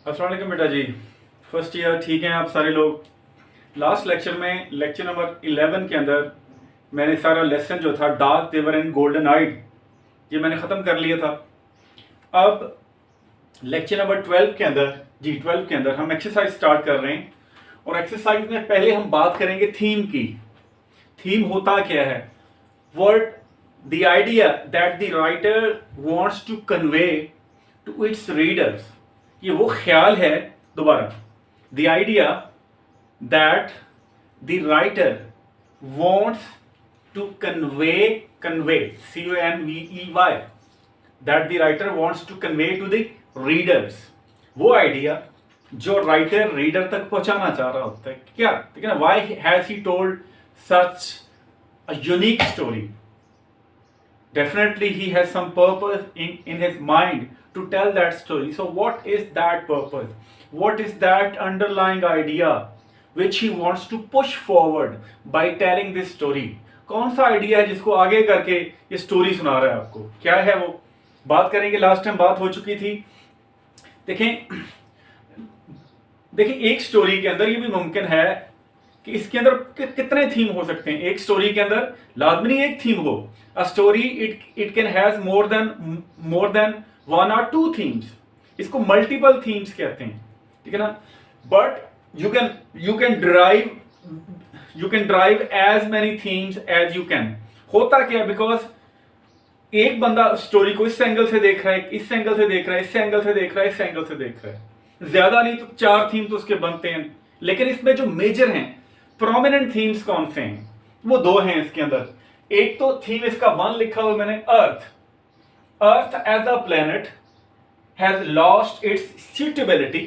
अस्सलाम वालेकुम बेटा जी। फर्स्ट ईयर ठीक हैं आप सारे लोग। लास्ट लेक्चर में लेक्चर नंबर 11 के अंदर मैंने सारा लेसन जो था डार्क देवर एंड गोल्डन आइड ये मैंने ख़त्म कर लिया था। अब लेक्चर नंबर 12 के अंदर 12 के अंदर हम एक्सरसाइज स्टार्ट कर रहे हैं और एक्सरसाइज में पहले हम बात करेंगे थीम की। थीम होता क्या है? Word the idea that the writer wants to convey to its readers. ये वो ख्याल है, दोबारा, the idea that the writer wants to convey CONVEY, that the writer wants to convey to the readers. वो idea जो writer reader तक पहुंचाना चाह रहा होता है। क्या, ठीक है ना? Why has he told such a unique story? Definitely he has some purpose in his mind to tell that story. So what is that purpose? What is that underlying idea which he wants to push forward by telling this story? कौन सा idea है जिसको आगे करके ये story सुना रहा है आपको? क्या है वो? बात करेंगे। लास्ट टाइम बात हो चुकी थी। देखें एक स्टोरी के अंदर ये भी मुमकिन है कि इसके अंदर कितने थीम हो सकते हैं। एक स्टोरी के अंदर लाजमी नहीं एक थीम हो। A story it can has more than 1 or 2 themes. इसको मल्टीपल थीम्स कहते हैं, ठीक है ना? But you can drive as many themes as you can. होता क्या है? बिकॉज एक बंदा स्टोरी को इस एंगल से देख रहा है, इस एंगल से देख रहा है, इस एंगल से देख रहा है, इस एंगल से देख रहा है। ज्यादा नहीं तो 4 थीम तो उसके बनते हैं। लेकिन इसमें जो मेजर हैं, प्रोमिनेंट थीम्स कौन से हैं? वो 2 हैं इसके अंदर। एक तो थीम इसका 1 लिखा हुआ मैंने, earth as a planet has lost its suitability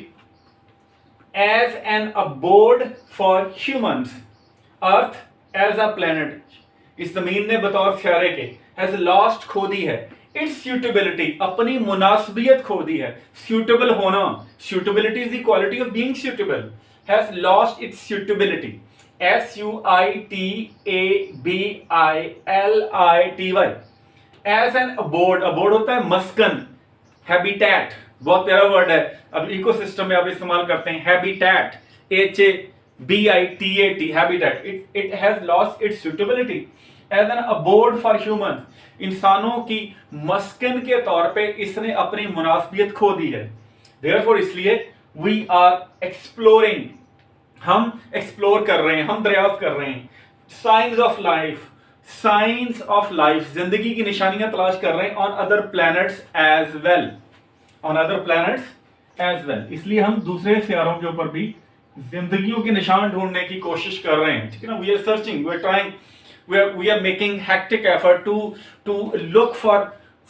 as an abode for humans. Earth as a planet, इस जमीन ने बतौर स्यारे के हैज लॉस्ट, खो दी है, इट्स suitability, अपनी मुनासबियत खो दी है। सुटेबल होना, suitability is the quality of being suitable, has lost its suitability. SUITABILITY as an abode. Abode होता है मस्कन, हैबिटैट, बहुत प्यारा वर्ड है। अब इकोसिस्टम में आप इस्तेमाल करते हैं habitat, HABITAT, habitat. It has lost its suitability as an abode for human. इंसानों की मस्कन के तौर पे इसने अपनी मुनासबियत खो दी है। देयरफॉर इसलिए वी आर एक्सप्लोरिंग, हम एक्सप्लोर कर रहे हैं, हम दरियाफ्त कर रहे हैं। साइंस ऑफ लाइफ, जिंदगी की निशानियां तलाश कर रहे हैं on other planets as well. इसलिए हम दूसरे सियारों के ऊपर भी जिंदगियों के निशान ढूंढने की कोशिश कर रहे हैं, ठीक है ना? We are searching, we are trying, we are making hectic effort to look for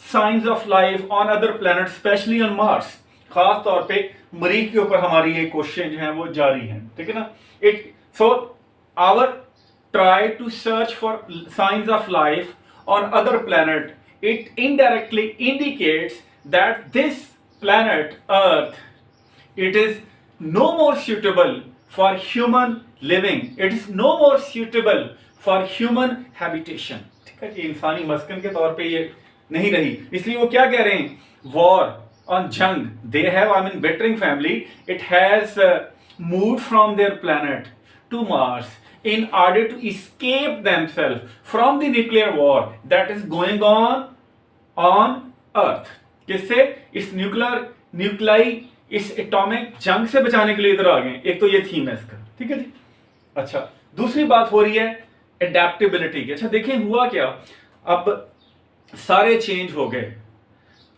signs of life on other planets, specially on Mars. खास तौर पे मरीख के ऊपर हमारी ये कोशिशें जो हैं वो जारी हैं, ठीक है ना? Our try to search for signs of life on other planet, it indirectly indicates that this planet earth, it is no more suitable for human living, it is no more suitable for human habitation, ठीक है? कि इंसानी मस्कन के तौर पे ये नहीं रही। इसलिए वो क्या कह रहे हैं? War on jung, they have, bettering family, it has moved from their planet to Mars in order to escape themselves from the nuclear war that is going on Earth. किससे? इस न्यूक्लाई, इस एटॉमिक जंग से बचाने के लिए इधर आ गए। एक तो ये थीम है इसका, ठीक है जी? अच्छा, दूसरी बात हो रही है एडेप्टेबिलिटी की। अच्छा देखें हुआ क्या, अब सारे चेंज हो गए,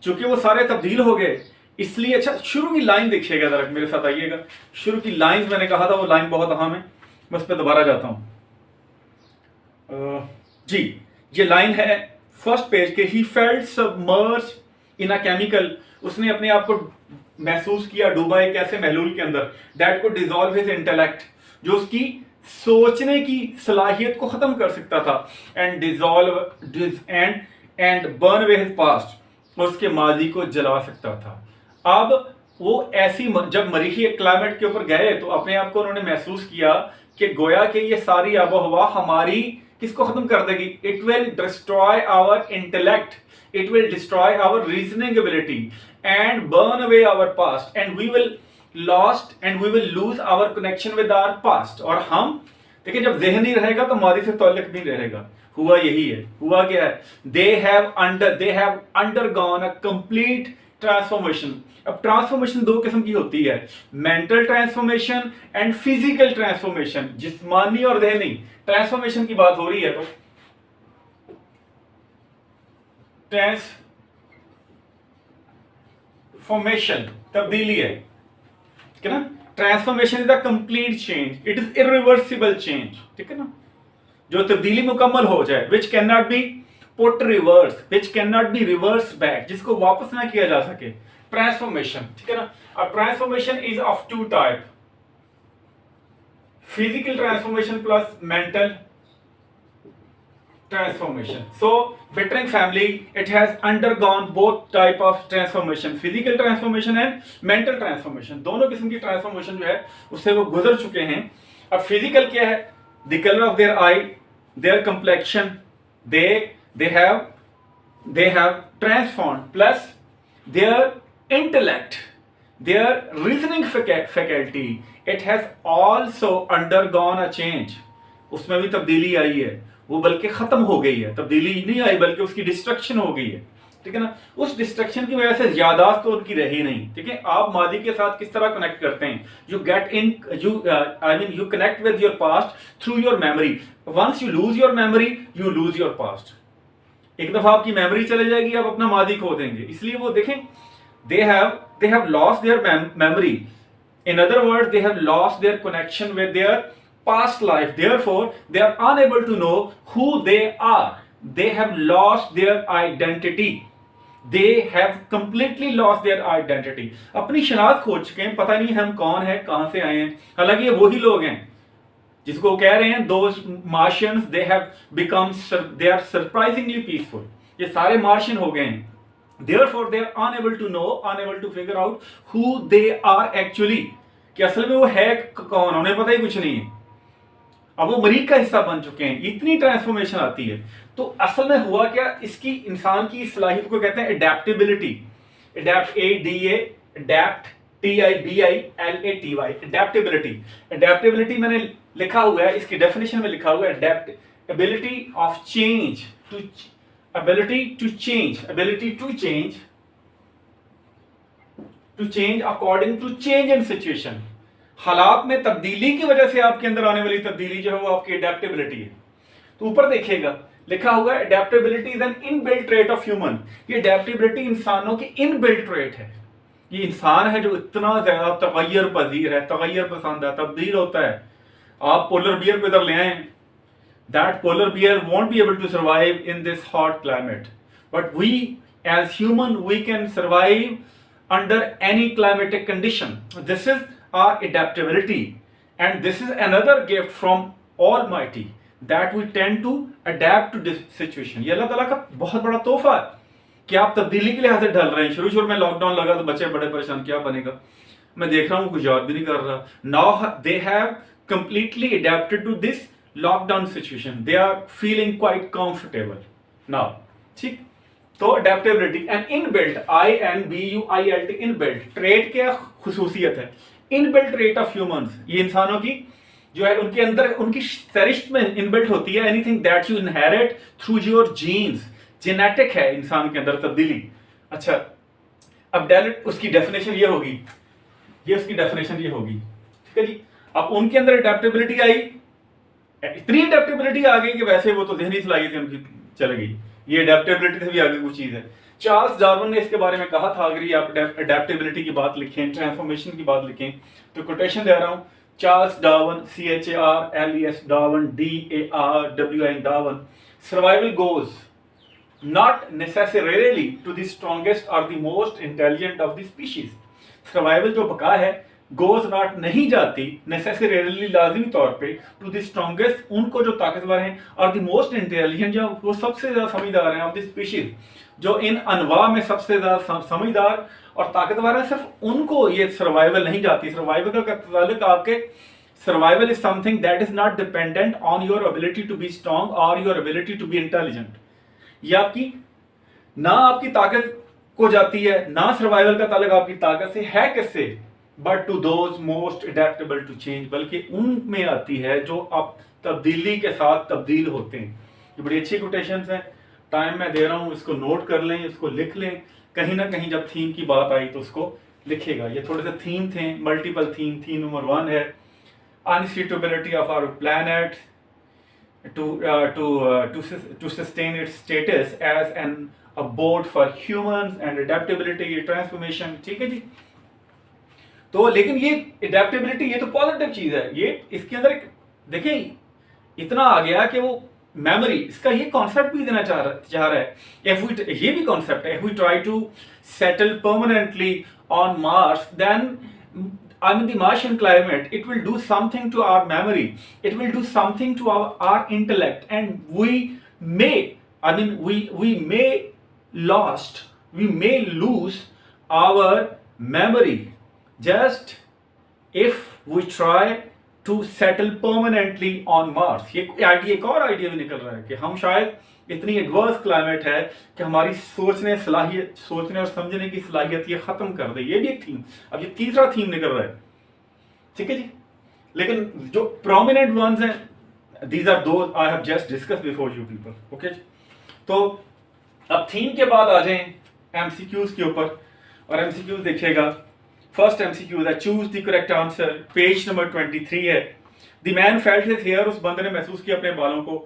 चूंकि वो सारे तब्दील हो गए इसलिए। अच्छा, शुरू की लाइन देखिएगा जरा, मेरे साथ आइएगा। शुरू की लाइन मैंने कहा था वो लाइन बहुत अहम है, मैं उस पर दोबारा जाता हूं। जी, ये लाइन है फर्स्ट पेज के। ही felt submerge in a chemical, उसने अपने आप को महसूस किया डूबा एक ऐसे महलूल के अंदर, दैट को डिजॉल्व हिज इंटेलेक्ट, जो उसकी सोचने की सलाहियत को खत्म कर सकता था, and burn away his past, उसके माजी को जला सकता था। अब वो ऐसी, जब मरीखी क्लाइमेट के ऊपर गए तो अपने आप को उन्होंने महसूस किया कि गोया कि ये सारी आबो हवा हमारी किसको खत्म कर देगी? It will destroy our intellect, it will destroy our reasoning ability and burn away our past, and we will lost and we will lose our connection with our past. और हम देखिए जब ज़हन नहीं रहेगा तो मादी से ताल्लुक नहीं रहेगा। हुआ यही है, हुआ क्या है, they have undergone a complete transformation. अब ट्रांसफॉर्मेशन दो किस्म की होती है, mental transformation and physical transformation. जिस्मानी और ज़हनी ट्रांसफॉर्मेशन की बात हो रही है तो ट्रांसफॉर्मेशन तब्दीली है, ठीक है ना। Transformation is a complete change, it is irreversible change, ठीक है ना। जो तब्दीली मुकम्मल हो जाए, which can not be put reverse, which can not be reverse back, जिसको वापस ना किया जा सके, ट्रांसफॉर्मेशन, ठीक है ना। अब transformation is of two type, physical transformation plus mental transformation. So Bittering family, it has undergone both type of transformation, physical transformation and mental transformation. दोनों किस्म की ट्रांसफॉर्मेशन जो है उससे वो गुजर चुके हैं। अब फिजिकल क्या है, the color of their eye, their complexion, they have transformed, plus their intellect, their reasoning faculty, it has also undergone a change. उसमें भी तब्दीली आई है, वो बल्कि खत्म हो गई है, तब्दीली नहीं आई बल्कि उसकी डिस्ट्रक्शन हो गई है, ठीक है ना। उस डिस्ट्रक्शन की वजह से यादाश्त तो उनकी रही नहीं, ठीक है। आप मादी के साथ किस तरह कनेक्ट करते हैं, you get in you connect with your past through your memory. Once you lose your memory you lose your past. एक दफा आपकी मेमोरी चले जाएगी, आप अपना मादी खो देंगे। इसलिए वो देखें, they have lost their memory, in other words they have lost their connection with their past life, therefore they are unable to know who they are. They have lost their identity, they have completely lost their identity. अपनी शनाख्त खो चुके हैं, पता नहीं हम कौन है, कहां से आए हैं। हालांकि ये वही लोग हैं जिसको कह रहे हैं those Martians, they have become, they are surprisingly peaceful। ये सारे मार्शियन हो गए हैं। Therefore they are unable to know, unable to figure out who they are actually, कि असल में वो है कौन, उन्हें पता ही कुछ नहीं है। अब वो मरीज का हिस्सा बन चुके हैं, इतनी ट्रांसफॉर्मेशन आती है। तो असल में हुआ क्या, इसकी इंसान की सलाहियत को कहते हैं adaptability. Adapt, adapt, TIBILATY, adaptability. Adaptability मैंने लिखा हुआ है, इसकी डेफिनेशन में लिखा हुआ है, adapt ability of change, to ability to change, ability to change according to change in situation. हालात में तब्दीली की वजह से आपके अंदर आने वाली तब्दीली जो है वो आपकी एडेप्टेबिलिटी है। तो ऊपर देखिएगा लिखा हुआ है, adaptability is an inbuilt trait of human. ये एडेप्टेबिलिटी इंसानों की इनबिल्ट ट्रेट है। ये इंसान है जो इतना ज्यादा तगय्युर पजीर है, तगय्युर पसंद है, तब्दील होता है। आप पोलर बियर को इधर ले आए, that polar bear won't be able to survive in this hot climate, but we as human we can survive under any climatic condition. This is our adaptability, and this is another gift from Almighty that we tend to adapt to this situation। ये अल्लाह ताला का बहुत बड़ा तोहफा है कि आप तब्दीली के लिहाज से ढल रहे हैं। शुरू में लॉकडाउन लगा तो बच्चे बड़े परेशान, क्या बनेगा, मैं देख रहा हूँ कुछ याद भी नहीं कर रहा। Now they have completely adapted to this lockdown situation, they are feeling quite comfortable now, ठीक। तो adaptability and inbuilt, INBUILT, inbuilt trait क्या खुसूसियत है, इनबिल्ट ट्रेट ऑफ ह्यूमंस। ये इंसानों की जो है उनके अंदर, उनकी सरिश्त में इनबिल्ट होती है। Anything that you inherit through your genes, genetic है इंसान के अंदर तब्दीली। अच्छा, अब उसकी डेफिनेशन ये होगी, ये उसकी डेफिनेशन ये होगी, ठीक है जी। अब उनके अंदर अडेप्टेबिलिटी आई, इतनी अडेप्टेबिलिटी आ गई कि वैसे वो तो ज़हनी सलाहियत उनकी चल गई, ये अडेप्टेबिलिटी से भी आगे कुछ चीज़ है। चार्ल्स डार्विन ने इसके बारे में कहा था, अगर ये आप अडेप्टेबिलिटी की बात लिखें, ट्रांसफॉर्मेशन की बात लिखें, तो कोटेशन दे रहा हूं, Charles Darwin, CHARLES Darwin, DARWIN Darwin, survival goes not necessarily to the strongest और the most intelligent of the species. Survival जो बका है, गोज नॉट नहीं जाती नेसेसरीली, लाजिमी तौर पे, टू द स्ट्रॉन्गेस्ट, उनको जो ताकतवर हैं, और द मोस्ट इंटेलिजेंट, जो वो सबसे ज्यादा समझदार हैं, ऑफ द स्पीशीज, जो इन अनवा में सबसे ज्यादा समझदार और ताकतवर है, सिर्फ उनको ये सर्वाइवल नहीं जाती। सर्वाइवल का ताल्लुक आपके, survival is something that is not dependent on your ability to be strong और your ability to be intelligent. ये आपकी ना आपकी ताकत को जाती है, ना सर्वाइवल का ताल्लुक आपकी ताकत से है। किससे? But to those most adaptable to change, बल्कि उनमें आती है जो अब तब्दीली के साथ तब्दील होते हैं। ये बड़ी अच्छी कोटेशंस हैं, टाइम मैं दे रहा हूँ, इसको नोट कर लें, इसको लिख लें, कहीं ना कहीं जब थीम की बात आई तो उसको लिखेगा। ये थोड़े से थीम थे, मल्टीपल थीम नंबर 1 है unsuitability of our planet to sustain its status as an abode for humans and adaptability, transformation, ठीक है जी। तो लेकिन ये एडेप्टेबिलिटी ये तो पॉजिटिव चीज है, ये इसके अंदर देखिए इतना आ गया कि वो मेमोरी, इसका ये कॉन्सेप्ट भी देना चाह रहा है। ये भी कॉन्सेप्ट है, if we try to settle permanently on Mars, then I mean the Martian climate, it will do something to our memory, it will do something to our intellect, and we may lose our memory just if we try to settle permanently on Mars। ये idea, एक और idea भी निकल रहा है कि हम शायद इतनी एडवर्स क्लाइमेट है कि हमारी सोचने और समझने की सलाहियत ये खत्म कर दे। ये भी एक थीम, अब ये तीसरा थीम निकल रहा है, ठीक है जी। लेकिन जो प्रोमिनेंट वंस हैं, these are those I have just discuss before you people, okay. तो अब थीम के बाद आ जाएं एमसीक्यूज के ऊपर, और एमसीक्यूज देखिएगा। फर्स्ट एमसीक्यू है choose the correct answer, page number 23 है। The man felt his hair, उस बंदे ने महसूस किया अपने बालों को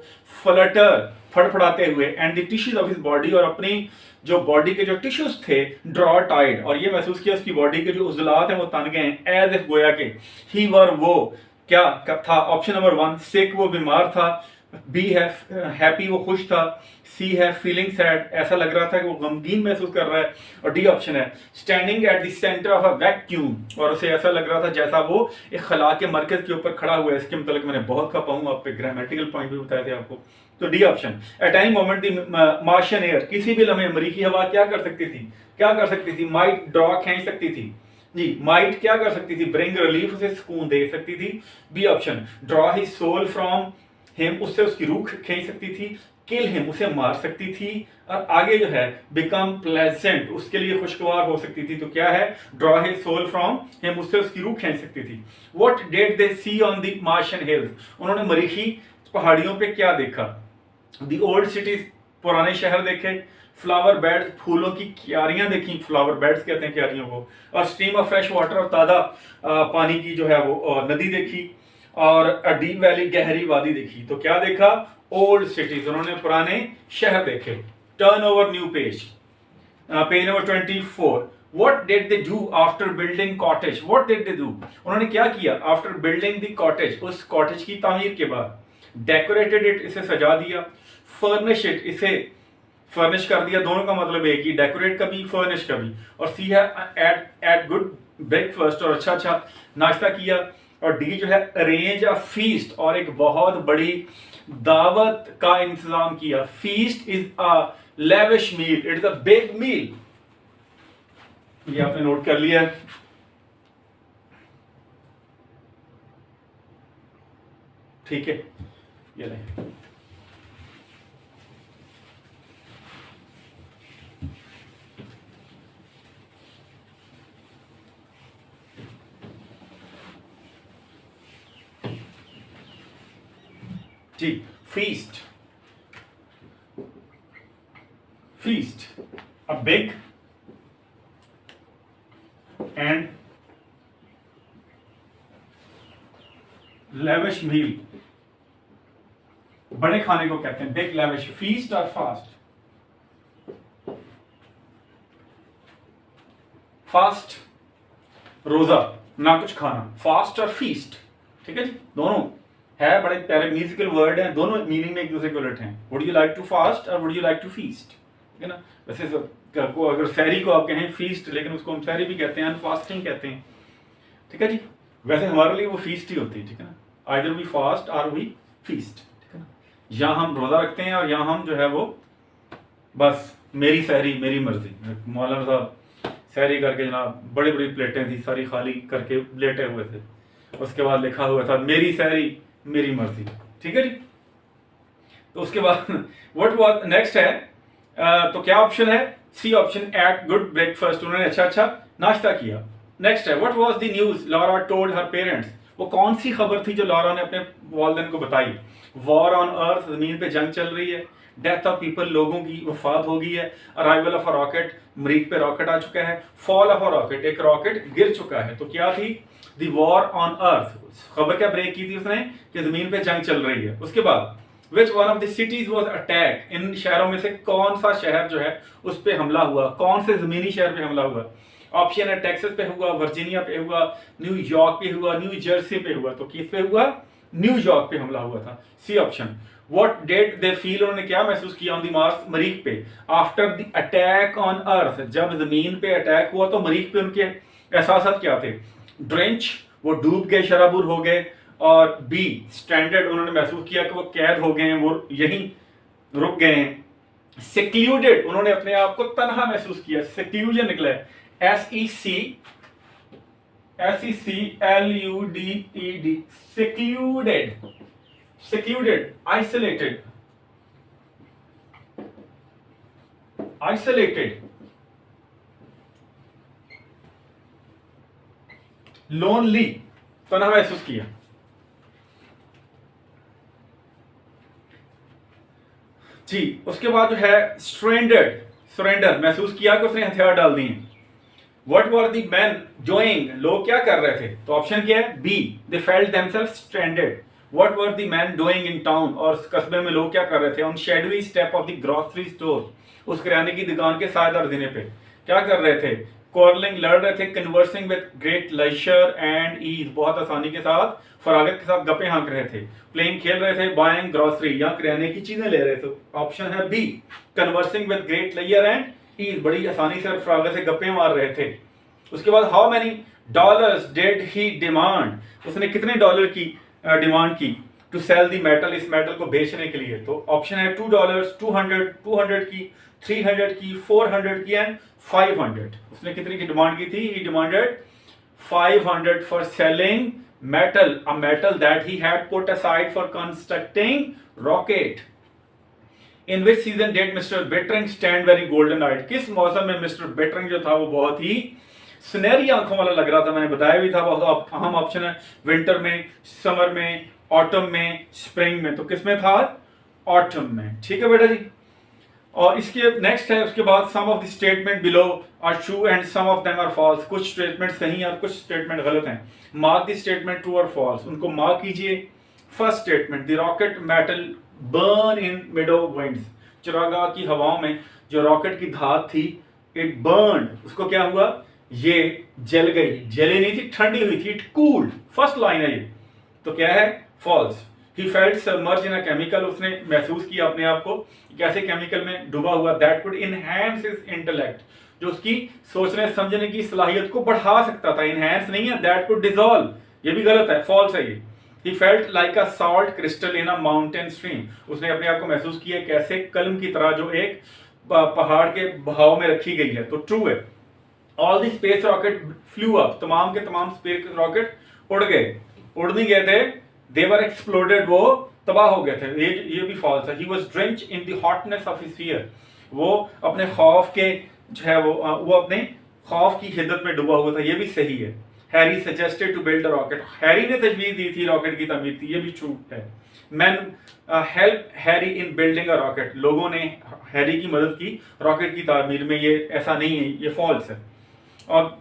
फ्लटर, फड़फड़ाते हुए, and the tissues of his body, और अपनी जो बॉडी के जो टिश्यूज थे ड्रॉ टाइड, और ये महसूस किया उसकी बॉडी के जो उजलात हैं वो तन गए हैं, एज इफ गोया के ही वर, वो क्या था। ऑप्शन नंबर 1 सिक, वो बीमार था। बी है हैप्पी, वो खुश था। सी है फीलिंग सैड, ऐसा लग रहा था कि वो गमगीन महसूस कर रहा है। और डी ऑप्शन है standing at the centre of a vacuum, और उसे ऐसा लग रहा था जैसा वो एक खला के मरकज के ऊपर खड़ा हुआ है। इसके मतलब मैंने बहुत खपा हूँ, आप पे ग्रामेटिकल पॉइंट भी बताए थे आपको। तो D option, at any moment the Martian air, किसी भी लम्हे मरीखी हवा क्या कर सकती थी, माइट ड्रॉ खींच सकती थी जी। माइट क्या कर सकती थी, ब्रिंग रिलीफ, उसे सुकून दे सकती थी। B option, draw his soul from him, उससे उसकी रूह खींच सकती थी। किल हिम, उसे मार सकती थी। और आगे जो है बिकम प्लेजेंट, उसके लिए खुशगवार हो सकती थी। तो क्या है, draw his soul from him, उससे उसकी रूह खींच सकती थी। What did they see on the Martian hills, उन्होंने मरीखी पहाड़ियों पे क्या देखा। द ओल्ड सिटीज, पुराने शहर देखे। फ्लावर बेड्स, फूलों की क्यारियां देखी, फ्लावर बेड्स कहते हैं क्यारियों को। और स्ट्रीम ऑफ फ्रेश वाटर, और ताज़ा पानी की जो है वो नदी देखी। और अ डीप वैली, गहरी वादी देखी। तो क्या देखा, ओल्ड सिटीज, उन्होंने पुराने शहर देखे। Turn over new page, page number 24। What did they do after building cottage? What did they do? उन्होंने क्या किया आफ्टर बिल्डिंग द कॉटेज, उस कॉटेज की तामीर के बाद। डेकोरेटेड इट, इसे सजा दिया। फर्निश इट, इसे फर्निश कर दिया। दोनों का मतलब एक ही, डेकोरेट का भी, फर्निश का भी। और सी है एट गुड ब्रेकफास्ट, और अच्छा नाश्ता किया। और डी जो है अरेंज अ फीस्ट, और एक बहुत बड़ी दावत का इंतजाम किया। Feast is a lavish meal, it is a big meal. ये आपने नोट कर लिया। ठीक है, ये ले। जी, feast, a big and lavish meal, बड़े खाने को कहते हैं बिग lavish। feast और fast, फास्ट रोजा, ना कुछ खाना। फास्ट और फीस्ट, ठीक है जी, दोनों है बड़े प्यारे म्यूजिकल वर्ड हैं, दोनों मीनिंग में एक दूसरे को उलट हैं। Would you like to fast और would you like to feast, ठीक है ना। वैसे को अगर सहरी को आप कहें फीस्ट, लेकिन उसको हम सहरी भी कहते हैं, फास्टिंग कहते हैं, ठीक है जी। वैसे हमारे लिए वो फीस्ट ही होती है, ठीक है ना। आइदर वी फास्ट और वी फीस्ट, ठीक है ना। यहाँ हम रोजा रखते हैं और यहाँ हम जो है वो बस मेरी सहरी मेरी मर्जी। मौलाना साहब सहरी करके जनाब बड़ी बड़ी प्लेटें थी, सारी खाली करके लेटे हुए थे। उसके बाद लिखा हुआ था मेरी सहरी मेरी मर्जी, ठीक है जी। तो उसके बाद व्हाट वाज नेक्स्ट है, तो क्या ऑप्शन है, C option, ate good breakfast, उन्होंने अच्छा नाश्ता किया। नेक्स्ट है, what was the news Laura told her parents, वो कौन सी खबर थी जो लॉरा ने अपने वालिदैन को बताई? वॉर ऑन अर्थ, जमीन पे जंग चल रही है। डेथ ऑफ पीपल, लोगों की वफात हो गई है। अराइवल ऑफ अ रॉकेट, मरीख पे रॉकेट आ चुका है। फॉल ऑफ अ रॉकेट, एक रॉकेट गिर चुका है। तो क्या थी? द वॉर ऑन अर्थ, खबर क्या ब्रेक की थी उसने कि जमीन पे जंग चल रही है। उसके बाद which one of the cities was attack, इन शहरों में से कौन सा शहर जो है उस पे हमला हुआ, कौन से जमीनी शहर पे हमला हुआ? ऑप्शन है टेक्सास पे हुआ, वर्जीनिया पे हुआ, न्यूयॉर्क पे हुआ, न्यू जर्सी पे हुआ। तो किस पे हुआ? न्यूयॉर्क पे हमला हुआ था, C option. What did they feel, उन्होंने क्या महसूस किया ऑन द मार्स, मरीख पे, after the attack on earth, जब जमीन पे अटैक हुआ तो मरीख पे उनके एहसास क्या थे? ड्रेंच, वो डूब गए, शराबूर हो गए। और बी स्टैंडर्ड, उन्होंने महसूस किया कि वो कैद हो गए हैं, वो यहीं रुक गए हैं। सेक्लूडेड, उन्होंने अपने आप को तनहा महसूस किया, सेक्लूजन निकला है, SECLUDED, secluded, secluded, isolated, isolated, lonely, तनहा महसूस किया। जी, उसके बाद जो है स्ट्रेंडर्ड, सरेंडर, महसूस किया कि उसने हथियार डाल दिए। What were the man doing, लोग क्या कर रहे थे? तो ऑप्शन क्या है? B, they felt themselves stranded. What were the man doing in town, और कस्बे में लोग क्या कर रहे थे? On shadowy step of the grocery store, उस किराने की दुकान के सायेदार जीने पे क्या कर रहे थे? क्वारलिंग, लड़ रहे थे। Conversing with great leisure and ease, बहुत आसानी के साथ, फरागत के साथ गप्पे हाँक रहे थे। प्लेइंग, खेल रहे थे। बाइंग ग्रोसरी, या किराने की चीजें ले रहे थे। ऑप्शन है B, conversing with great leisure and ease, बड़ी आसानी से और फरागत से गप्पे मार रहे थे। उसके बाद how many dollars did he demand, उसने कितने डॉलर की डिमांड की? टू सेल द मेटल, इस मेटल को बेचने के लिए। तो ऑप्शन है $2, 200 की, 300 की, 400 की एंड 500। उसने कितने की डिमांड की थी? He demanded 500 for selling metal, a metal that he had put aside for constructing rocket. In which season did mister Bettering stand very golden eyed, किस मौसम में मिस्टर बेटरिंग जो था वो बहुत ही सुनहरी आंखों वाला लग रहा था? मैंने बताया भी था, बहुत अहम ऑप्शन है। विंटर में, समर में, ऑटम में, स्प्रिंग में। तो किसमें था? ऑटम में। ठीक है बेटा जी। और इसके नेक्स्ट है, उसके बाद some of the statement below are true and some of them are false, कुछ स्टेटमेंट सही और कुछ स्टेटमेंट गलत हैं। मार्क द स्टेटमेंट ट्रू और फॉल्स, उनको मार्क कीजिए। First statement, the rocket metal burn in meadow winds, चरागाह की हवाओं में जो रॉकेट की धात थी, इट बर्न, उसको क्या हुआ? ये जल गई, जली नहीं थी, ठंडी हुई थी, इट कूल्ड। फर्स्ट लाइन है ये, तो क्या है? False. He felt submerge in a chemical, उसने महसूस किया अपने आप को कैसे केमिकल में डूबा हुआ। That could enhance his intellect, जो उसकी सोचने समझने की सलाहियत को बढ़ा सकता था। इनहैंस नहीं है, दैट कुड डिसॉल्व, ये भी गलत है, फॉल्स है ये। He felt like a salt crystal in a mountain stream, उसने अपने आप को महसूस किया कैसे कलम की तरह जो एक पहाड़ के बहाव में रखी गई है। तो ट्रू है। All the space rocket flew up, तमाम के तमाम स्पेस रॉकेट उड़ गए, उड़ नहीं गए थे, they were exploded, वो तबाह हो गए थे। ये भी फॉल्स है। He was drenched in the hotness of his fear, वो अपने खौफ के जो है वो अपने खौफ की हिद्दत में डूबा हुआ था, ये भी सही है। Harry suggested to build a rocket, Harry ने तजवीज़ दी थी रॉकेट की तामीर की, ये भी ट्रू है। Man help Harry in building a rocket, लोगों ने हैरी की मदद की रॉकेट की तामीर में, ये ऐसा नहीं है, ये फॉल्स है। और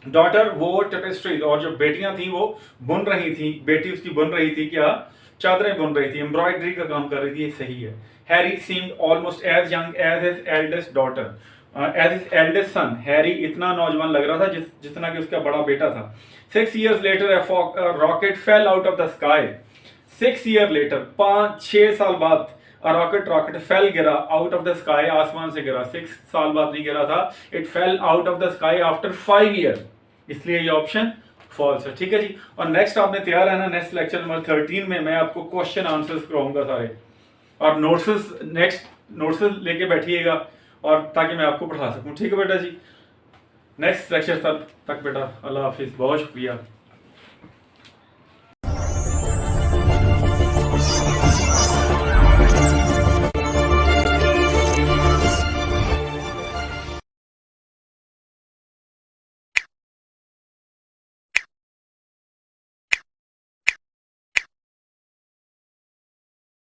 डॉटर वो टेपेस्ट्री, और जो बेटियां थी वो बुन रही थी, बेटी उसकी बुन रही थी, क्या चादरें बुन रही थी, एम्ब्रॉयडरी का काम कर रही थी, ये सही है। Harry seemed almost as young as his eldest daughter, as his eldest son, Harry इतना नौजवान लग रहा था जितना कि उसका बड़ा बेटा था। 6 years later a rocket fell out of the sky, 6 years later 5-6 साल बाद a rocket fell, गिरा, out of the sky, आसमान से गिरा। 6 साल बाद नहीं गिरा था, it fell out of the sky after 5 years, इसलिए ये ऑप्शन फॉल्स है। ठीक है जी। और नेक्स्ट आपने तैयार है ना, नेक्स्ट लेक्चर नंबर 13 में मैं आपको क्वेश्चन आंसर्स कराऊंगा सारे, और नेक्स्ट नोट्स लेके बैठिएगा, और ताकि मैं आपको पढ़ा सकूं। ठीक है बेटा जी। नेक्स्ट लेक्चर तक बेटा, अल्लाह हाफिज़, बहुत शुक्रिया।